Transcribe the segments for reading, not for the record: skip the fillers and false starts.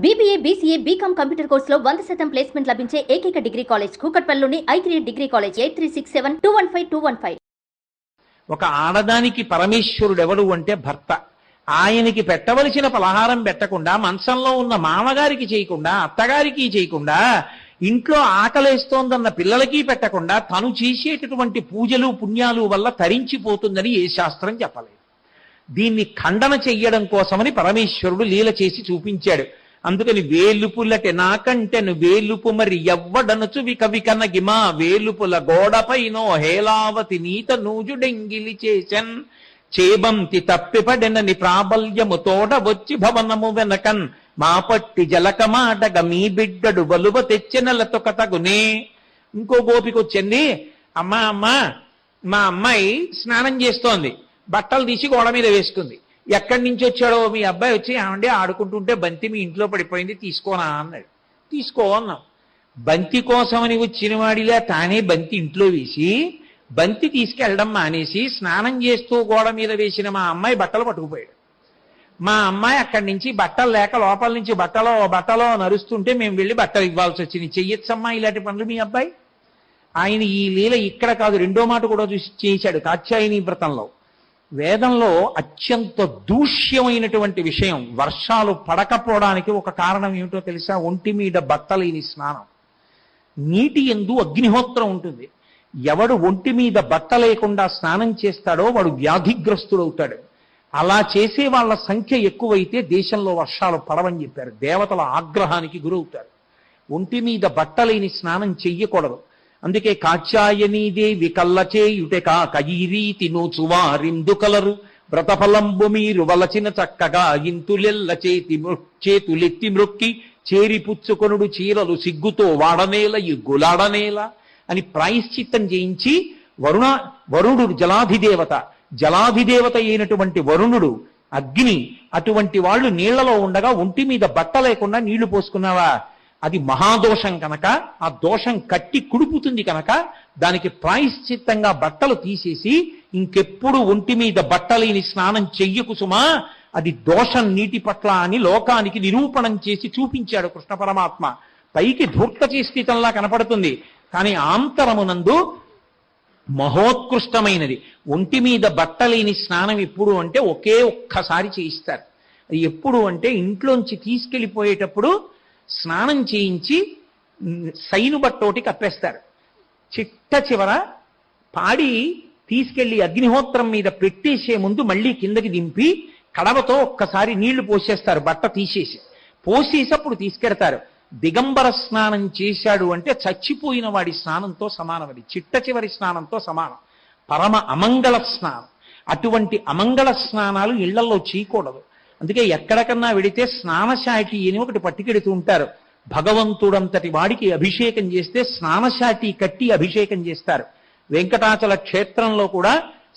BBA, BCA, BCom computer కోర్సులో 100% placement లభించే ఏకైక డిగ్రీ కాలేజ్ కూకట్పల్లిలోని I3 డిగ్రీ కాలేజ్ 8367215215. ఒక ఆడదానికి పరమేశ్వరుడు ఎవరు అంటే భర్త. ఆయనకి పెట్టవలసిన పలహారం పెట్టకుండా, మంచంలో ఉన్న మామగారికి చేయకుండా, అత్తగారికి చేయకుండా, ఇంట్లో ఆకలేస్తోందన్న పిల్లలకి పెట్టకుండా తను చేసేటటువంటి పూజలు పుణ్యాలు వల్ల తరించిపోతుందని ఏ శాస్త్రం చెప్పలేదు. దీన్ని ఖండన చెయ్యడం కోసమని పరమేశ్వరుడు లీల చేసి చూపించాడు. అందుకని వేలుపులటి నాకంటెను వేలుపు మరి ఎవ్వడనుచు వికవికన గిమా వేలుపుల గోడపైనో హేలావతి నీత నూజుడెంగిలి చేసన్ చేబంతి తప్పిపడెనని ప్రాబల్యము తోడ వచ్చి భవనము వెనకన్ మా పట్టి జలకమాటగ మీ బిడ్డడు బలువ తెచ్చెనలతో తగునే. ఇంకో గోపికొచ్చింది, అమ్మా మా అమ్మాయి స్నానం చేస్తోంది, బట్టలు తీసి గోడ మీద వేసుకుంది. ఎక్కడి నుంచి వచ్చాడో మీ అబ్బాయి వచ్చి ఏమంటే ఆడుకుంటుంటే బంతి మీ ఇంట్లో పడిపోయింది తీసుకోనా అన్నాడు. తీసుకో అన్నాం. బంతి కోసమని వచ్చిన వాడిలా తానే బంతి ఇంట్లో వేసి బంతి తీసుకెళ్ళడం మానేసి స్నానం చేస్తూ గోడ మీద వేసిన మా అమ్మాయి బట్టలు పట్టుకుపోయాడు. మా అమ్మాయి అక్కడి నుంచి బట్టలు లేక లోపల నుంచి బట్టలో నరుస్తుంటే మేము వెళ్ళి బట్టలు ఇవ్వాల్సి వచ్చింది. చెయ్యొచ్చమ్మా ఇలాంటి పనులు మీ అబ్బాయి? ఆయన ఈ లీల ఇక్కడ కాదు, రెండో మాట కూడా చూసి చేశాడు కాత్యాయని వ్రతంలో. వేదంలో అత్యంత దూష్యమైనటువంటి విషయం, వర్షాలు పడకపోవడానికి ఒక కారణం ఏమిటో తెలుసా? ఒంటి మీద బట్టలేని స్నానం. నీటి యందు అగ్నిహోత్రం ఉంటుంది. ఎవడు ఒంటి మీద బట్ట లేకుండా స్నానం చేస్తాడో వాడు వ్యాధిగ్రస్తుడవుతాడు. అలా చేసే వాళ్ళ సంఖ్య ఎక్కువైతే దేశంలో వర్షాలు పడవని చెప్పారు. దేవతల ఆగ్రహానికి గురవుతారు. ఒంటి మీద బట్టలేని స్నానం చెయ్యకూడదు. అందుకే కాత్యాయనీదేవి కల్లచేయుటెకా కయీరీతి నోచువారిందు కలరు వ్రతఫలంబు మీరు వలచిన చక్కగా ఇంతులెల్ల చేతులెత్తి మ్రొక్కి చేరిపుచ్చుకొనుడు చీరలు సిగ్గుతో వాడనేల ఇగ్గులాడనేల అని ప్రాయశ్చిత్తం చేయించి వరుణుడు జలాధిదేవత అయినటువంటి వరుణుడు అగ్ని అటువంటి వాళ్ళు నీళ్లలో ఉండగా ఒంటి మీద బట్ట లేకుండా నీళ్లు పోసుకున్నావా, అది మహాదోషం కనుక, ఆ దోషం కట్టి కుడుపుతుంది కనుక దానికి ప్రాయశ్చిత్తంగా బట్టలు తీసేసి ఇంకెప్పుడు ఒంటి మీద బట్టలేని స్నానం చెయ్యకు సుమా, అది దోషం నీటి పట్ల అని లోకానికి నిరూపణం చేసి చూపించాడు కృష్ణ పరమాత్మ. పైకి ధూర్తచేష్టితంలా కనపడుతుంది, కానీ ఆంతరమునందు మహోత్కృష్టమైనది. ఒంటి మీద బట్టలేని స్నానం ఎప్పుడు అంటే ఒకే ఒక్కసారి చేయిస్తారు. అది ఎప్పుడు అంటే ఇంట్లోంచి తీసుకెళ్ళిపోయేటప్పుడు స్నానం చేయించి సైను బట్టోటి కప్పేస్తారు. చిట్ట చివర పాడి తీసుకెళ్లి అగ్నిహోత్రం మీద పెట్టేసే ముందు మళ్ళీ కిందకి దింపి కడవతో ఒక్కసారి నీళ్లు పోసేస్తారు, బట్ట తీసేసి పోసేసి అప్పుడు తీసుకెడతారు. దిగంబర స్నానం చేశాడు అంటే చచ్చిపోయిన వాడి స్నానంతో సమానం. అది చిట్ట చివరి స్నానంతో సమానం. పరమ అమంగళ స్నానం. అటువంటి అమంగళ స్నానాలు ఇళ్లలో చేయకూడదు. అందుకే ఎక్కడికన్నా వెడితే స్నానశాటి అని ఒకటి పట్టుకెడుతూ ఉంటారు. భగవంతుడంతటి వాడికి అభిషేకం చేస్తే స్నానశాటి కట్టి అభిషేకం చేస్తారు. వెంకటాచల క్షేత్రంలో కూడా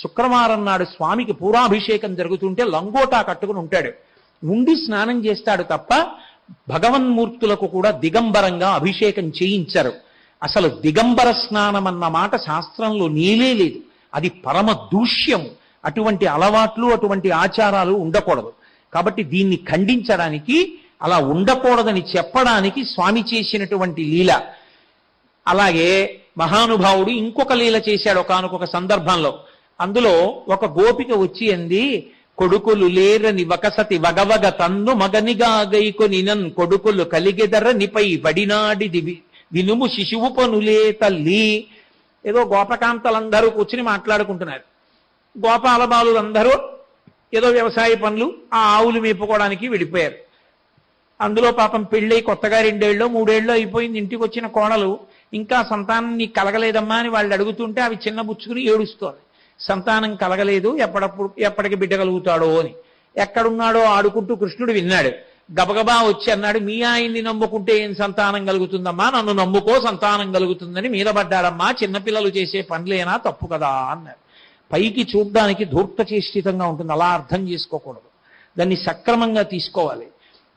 శుక్రవారం నాడు స్వామికి పూరాభిషేకం జరుగుతుంటే లంగోటా కట్టుకుని ఉంటాడు, ఉండి స్నానం చేస్తాడు తప్ప భగవన్మూర్తులకు కూడా దిగంబరంగా అభిషేకం చేయించరు. అసలు దిగంబర స్నానం అన్న మాట శాస్త్రంలో నీలే లేదు. అది పరమ దూష్యము. అటువంటి అలవాట్లు అటువంటి ఆచారాలు ఉండకూడదు. కాబట్టి దీన్ని ఖండించడానికి, అలా ఉండకూడదని చెప్పడానికి స్వామి చేసినటువంటి లీల. అలాగే మహానుభావుడు ఇంకొక లీల చేశాడు ఒకానొక సందర్భంలో. అందులో ఒక గోపిక వచ్చి అంది, కొడుకులు లేరని వకసతి వగవగ తన్ను మగనిగా గైకొని నన్ కొడుకులు కలిగెదర నిపై పడినాడిది వినుము శిశువు పనులే తల్లి. ఏదో గోపకాంతలందరూ కూర్చుని మాట్లాడుకుంటున్నారు. గోపాల బాలులందరూ ఏదో వ్యవసాయ పనులు, ఆ ఆవులు మేపుకోవడానికి వెళ్ళిపోయారు. అందులో పాపం పెళ్ళై కొత్తగా 2 ఏళ్ళు 3 ఏళ్ళు అయిపోయింది. ఇంటికి వచ్చిన కోడలు ఇంకా సంతానం నీకు కలగలేదమ్మా అని వాళ్ళు అడుగుతుంటే అవి చిన్న బుచ్చుకుని ఏడుస్తోంది. సంతానం కలగలేదు, ఎప్పటికి బిడ్డ కలుగుతాడో అని. ఎక్కడున్నాడో ఆడుకుంటూ కృష్ణుడు విన్నాడు. గబగబా వచ్చి అన్నాడు, మీ ఆయన్ని నమ్ముకుంటే ఏం సంతానం కలుగుతుందమ్మా, నన్ను నమ్ముకో సంతానం కలుగుతుందని మీద పడ్డాడమ్మా. చిన్నపిల్లలు చేసే పనులేనా, తప్పు కదా అన్నారు. పైకి చూడ్డానికి ధూర్తచేష్టితంగా ఉంటుంది, అలా అర్థం చేసుకోకూడదు. దాన్ని సక్రమంగా తీసుకోవాలి.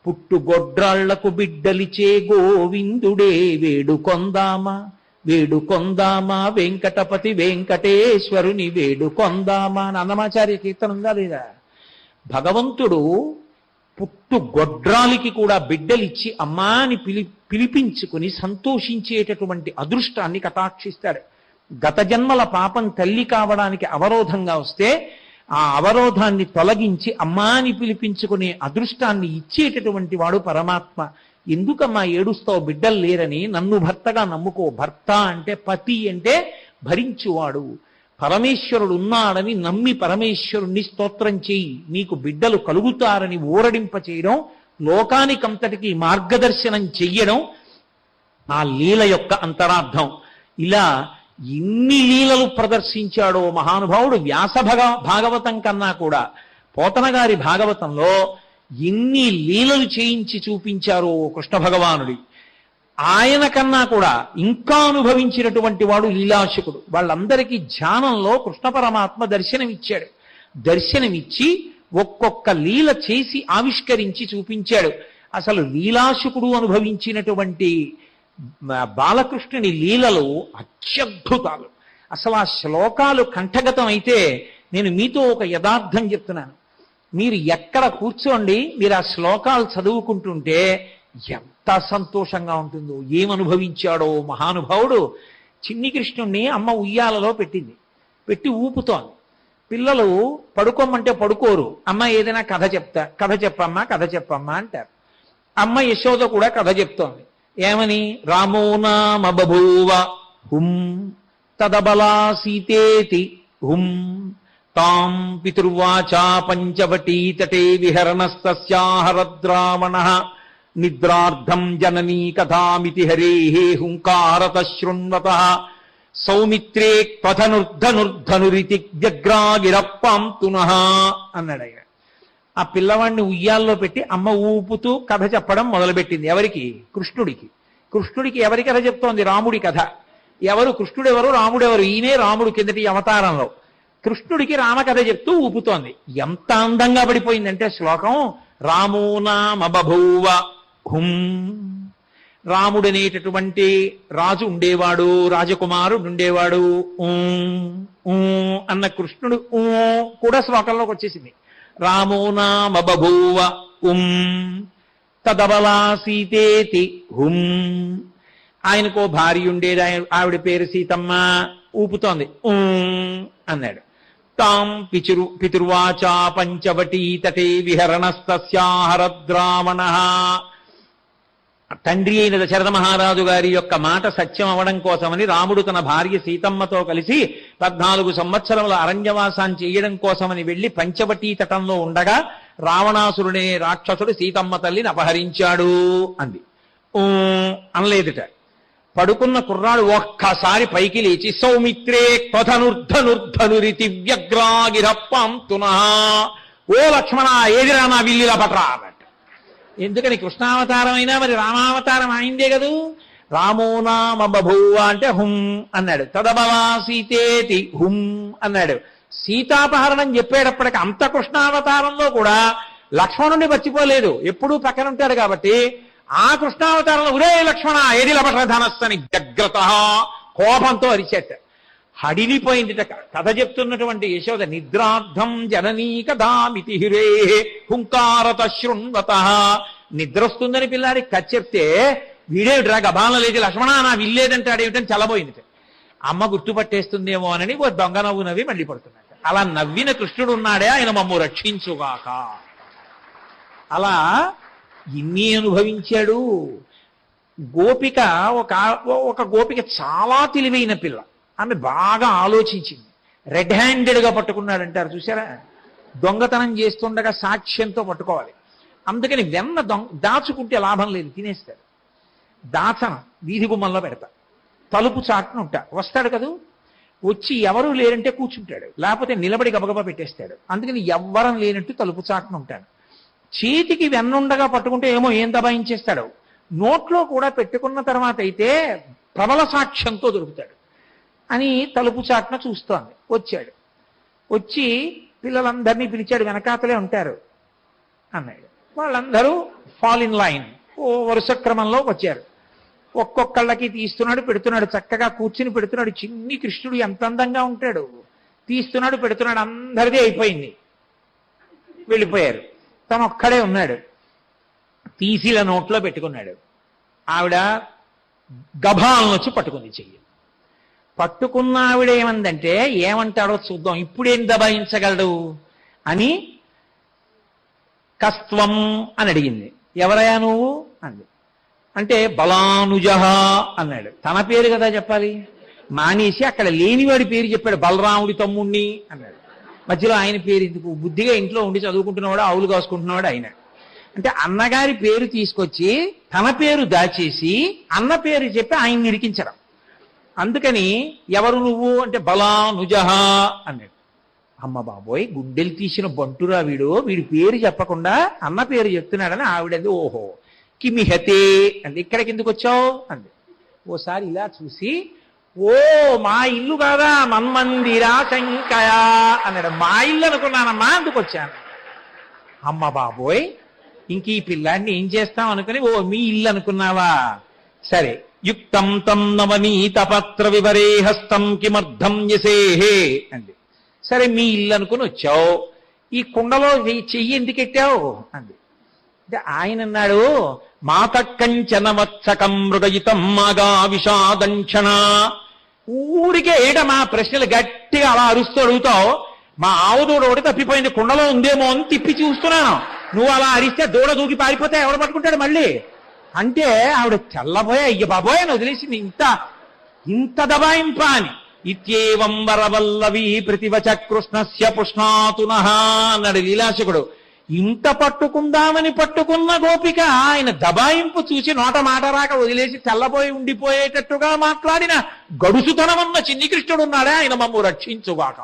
పుట్టుగొడ్రాళ్లకు బిడ్డలిచే గోవిందుడే వేడుకొందామా వేడుకొందామా వెంకటపతి వెంకటేశ్వరుని వేడుకొందామా అని అన్నమాచార్య కీర్తన ఉందా లేదా? భగవంతుడు పుట్టు గొడ్రాలికి కూడా బిడ్డలిచ్చి అమ్మా అని పిలిపించుకుని సంతోషించేటటువంటి అదృష్టాన్ని కటాక్షిస్తాడు. గత జన్మల పాపం తల్లి కావడానికి అవరోధంగా వస్తే ఆ అవరోధాన్ని తొలగించి అమ్మా అని పిలిపించుకునే అదృష్టాన్ని ఇచ్చేటటువంటి వాడు పరమాత్మ. ఎందుకమ్మా ఏడుస్తావు బిడ్డలు లేరని? నన్ను భర్తగా నమ్ముకో. భర్త అంటే పతి అంటే భరించువాడు. పరమేశ్వరుడు ఉన్నాడని నమ్మి పరమేశ్వరుణ్ణి స్తోత్రం చేయి, నీకు బిడ్డలు కలుగుతారని ఊరడింప చేయడం, లోకానికంతటికి మార్గదర్శనం చెయ్యడం ఆ లీల యొక్క అంతరార్థం. ఇలా ఇన్ని లీలలు ప్రదర్శించాడో మహానుభావుడు. వ్యాస భాగవతం కన్నా కూడా పోతన గారి భాగవతంలో ఎన్ని లీలలు చేయించి చూపించారో కృష్ణ భగవానుడి. ఆయన కన్నా కూడా ఇంకా అనుభవించినటువంటి వాడు లీలాశకుడు. వాళ్ళందరికీ ధ్యానంలో కృష్ణ పరమాత్మ దర్శనమిచ్చాడు. దర్శనమిచ్చి ఒక్కొక్క లీల చేసి ఆవిష్కరించి చూపించాడు. అసలు లీలాశకుడు అనుభవించినటువంటి బాలకృష్ణుని లీలలు అత్యద్భుతాలు. అసలు ఆ శ్లోకాలు కంఠగతం అయితే నేను మీతో ఒక యథార్థం చెప్తున్నాను. మీరు ఎక్కడ కూర్చోండి, మీరు ఆ శ్లోకాలు చదువుకుంటుంటే ఎంత సంతోషంగా ఉంటుందో. ఏమనుభవించాడో మహానుభావుడు. చిన్ని కృష్ణుణ్ణి అమ్మ ఉయ్యాలలో పెట్టింది, పెట్టి ఊపుతోంది. పిల్లలు పడుకోమంటే పడుకోరు. అమ్మ ఏదైనా కథ చెప్పమ్మా అంటారు. అమ్మ యశోద కూడా కథ చెప్తోంది. ఏమని? రామో నామ బభూవ హుం తదబలా సీతేతి హుం తాం పితుర్వాచా పంచవటీ తటే విహరణస్తస్యాహరద్రావణః నిద్రార్థం జననీ కథామితి హరేః హుంకారత శృణ్వతః సౌమిత్రే క్వథనుర్ధనుర్ధనురితి వ్యగ్రాగిరప్పాం తునః అన్నాడు ఆయన. ఆ పిల్లవాడిని ఉయ్యాల్లో పెట్టి అమ్మ ఊపుతూ కథ చెప్పడం మొదలుపెట్టింది. ఎవరికి? కృష్ణుడికి. కృష్ణుడికి ఎవరి కథ చెప్తోంది? రాముడి కథ. ఎవరు? కృష్ణుడెవరు, రాముడెవరు? ఈయనే రాముడు కిందటి అవతారంలో. కృష్ణుడికి రామకథ చెప్తూ ఊపుతోంది. ఎంత అందంగా పడిపోయిందంటే శ్లోకం. రామో నామ బభూవ హుం. రాముడనేటటువంటి రాజు ఉండేవాడు, రాజకుమారుడు ఉండేవాడు. అన్న కృష్ణుడు కూడా శ్లోకంలోకి వచ్చేసింది. రామో నామ బభూవ తదబలా సీతేతి హుం. ఆయనకో భార్య ఉండేది, ఆవిడ పేరు సీతమ్మ. ఊపుతోంది అన్నాడు. తాం పితుర్వాచా పంచవటీ తటే విహరణస్తస్యాహరద్రావణః. తండ్రి అయిన దశరథ మహారాజు గారి యొక్క మాట సత్యం అవడం కోసమని రాముడు తన భార్య సీతమ్మతో కలిసి 14 సంవత్సరముల అరణ్యవాసాన్ని చేయడం కోసమని వెళ్లి పంచవటీ తటంలో ఉండగా రావణాసురుడే రాక్షసుడు సీతమ్మ తల్లిని అపహరించాడు అంది. అనలేదుట. పడుకున్న కుర్రాడు ఒక్కసారి పైకి లేచి సౌమిత్రే క్వథనుర్ధనుర్ధనురితి వ్యగ్రాగిరప్పాం తునః. ఓ లక్ష్మణ, ఏదిరా నా విల్లిలా పట్రా అన్నట్టు. ఎందుకని? కృష్ణావతారం అయినా మరి రామావతారం అయిందే కదూ. రామో నామ బభూవ అంటే హుం అన్నాడు. తదబలా సీతేతి హుం అన్నాడు. సీతాపహరణం చెప్పేటప్పటికి అంత కృష్ణావతారంలో కూడా లక్ష్మణుని మర్చిపోలేదు, ఎప్పుడూ పక్కన ఉంటాడు కాబట్టి. ఆ కృష్ణావతారంలో ఒరే లక్ష్మణ ఏది లభట ధనస్సని జగ్రత కోపంతో అరిచేట. హడిలిపోయింది కథ చెప్తున్నటువంటి యశోద. నిద్రార్థం జననీ కథామితి హిరే హుంకారత శృణ్వతః. నిద్ర వస్తుందని పిల్లాడికి కథ చెప్తే వీడేమిట్రా గబాల లేదు, లక్ష్మణ నా విల్లేదంటాడేమిటని చల్లబోయింది. అమ్మ గుర్తుపట్టేస్తుందేమో అని ఓ దొంగ నవ్వు నవ్వి మళ్ళీ పడుతున్నాడు. అలా నవ్విన కృష్ణుడు ఉన్నాడే, ఆయన మమ్ము రక్షించుగాక. అలా ఇన్ని అనుభవించాడు. గోపిక ఒక గోపిక చాలా తెలివైన పిల్ల. ఆమె బాగా ఆలోచించింది. రెడ్ హ్యాండెడ్గా పట్టుకున్నాడంటారు చూసారా, దొంగతనం చేస్తుండగా సాక్ష్యంతో పట్టుకోవాలి. అందుకని వెన్న దాచుకుంటే లాభం లేదు, తినేస్తాడు. దాచన వీధి గుమ్మంలో పెడతా, తలుపు చాటున ఉంటా. వస్తాడు కదూ, వచ్చి ఎవరూ లేరంటే కూర్చుంటాడు, లేకపోతే నిలబడి గబగబా పెట్టేస్తాడు. అందుకని ఎవ్వరం లేనట్టు తలుపు చాటున ఉంటాడు. చేతికి వెన్నుండగా పట్టుకుంటే ఏమో ఏం దబాయించేస్తాడు. నోట్లో కూడా పెట్టుకున్న తర్వాత అయితే ప్రబల సాక్ష్యంతో దొరుకుతాడు అని తలుపు చాటున చూస్తోంది. వచ్చాడు, వచ్చి పిల్లలందరినీ పిలిచాడు. వెనకాతలే ఉంటారు అన్నాడు. వాళ్ళందరూ ఫాల్ ఇన్ లైన్, ఓ వరుస క్రమంలో వచ్చారు. ఒక్కొక్కళ్ళకి తీస్తున్నాడు, పెడుతున్నాడు. చక్కగా కూర్చుని పెడుతున్నాడు. చిన్ని కృష్ణుడు ఎంత అందంగా ఉంటాడు. తీస్తున్నాడు, పెడుతున్నాడు. అందరిది అయిపోయింది, వెళ్ళిపోయారు. తను ఒక్కడే ఉన్నాడు. తీసిల నోట్లో పెట్టుకున్నాడు. ఆవిడ గభాలను వచ్చి పట్టుకుంది చెయ్యి. పట్టుకున్న ఆవిడ ఏమందంటే, ఏమంటాడో చూద్దాం, ఇప్పుడేం దబాయించగలడు అని కస్త్వం అని అడిగింది. ఎవరయ్యా నువ్వు అంది. అంటే బలానుజహ అన్నాడు. తన పేరు కదా చెప్పాలి, మానేసి అక్కడ లేనివాడి పేరు చెప్పాడు. బలరాముడి తమ్ముణ్ణి అన్నాడు. మధ్యలో ఆయన పేరు ఎందుకు? బుద్ధిగా ఇంట్లో ఉండి చదువుకుంటున్నవాడు, ఆవులు కాసుకుంటున్నవాడు ఆయన. అంటే అన్నగారి పేరు తీసుకొచ్చి తన పేరు దాచేసి అన్న పేరు చెప్పి ఆయన నిరికించడం. అందుకని ఎవరు నువ్వు అంటే బలానుజహ అన్నాడు. అమ్మ బాబోయ్, గుడ్డెలు తీసిన బంటురా వీడి పేరు చెప్పకుండా అన్న పేరు చెప్తున్నాడని ఆవిడది. ఓహో కిమిహతే అంది. ఇక్కడికి ఎందుకు వచ్చావు అంది. ఓసారి ఇలా చూసి, ఓ మా ఇల్లు కాదా, మన్మందిరా శంకయా అన్నాడు. మా ఇల్లు అనుకున్నానమ్మా, అందుకు వచ్చాను. అమ్మ బాబోయ్, ఇంక ఈ పిల్లాడిని ఏం చేస్తాం అనుకుని, ఓ మీ ఇల్లు అనుకున్నావా, సరే. యుక్తం తం నవనీత పత్ర వివరే హస్తం కిమర్థం యసేహే అంది. సరే మీ ఇల్లు అనుకుని వచ్చావు, ఈ కుండలో చెయ్యి ఎందుకు ఎట్టావు అంది. అంటే ఆయన అన్నాడు, మాత కంచన వత్సకం మృగయితం మాగా విషాదంక్షణ. ఊరికే మా ప్రశ్నలు గట్టిగా అలా అరుస్తూ అడుగుతావు. మా ఆవు దూడ ఒకటి తప్పిపోయింది, కుండలో ఉందేమో అని తిప్పి చూస్తున్నాను. నువ్వు అలా అరిస్తే దూడ దూకి పారిపోతే ఎవడు పట్టుకుంటాడు మళ్ళీ అంటే ఆవిడ తెల్లబోయా, అయ్య బాబోయ్ అని వదిలేసింది. ఇంత దబాయింప అని. ఇత్యేవం వరవల్లవి ప్రతివచ కృష్ణస్య పుష్ణాతునః అన్నాడు లీలాశకుడు. ఇంత పట్టుకుందామని పట్టుకున్న గోపిక ఆయన దబాయింపు చూసి నోట మాట రాక వదిలేసి తెల్లబోయి ఉండిపోయేటట్టుగా మాట్లాడిన గడుసుతనమన్న చిన్ని కృష్ణుడు ఉన్నాడే, ఆయన మమ్ము రక్షించుగాక.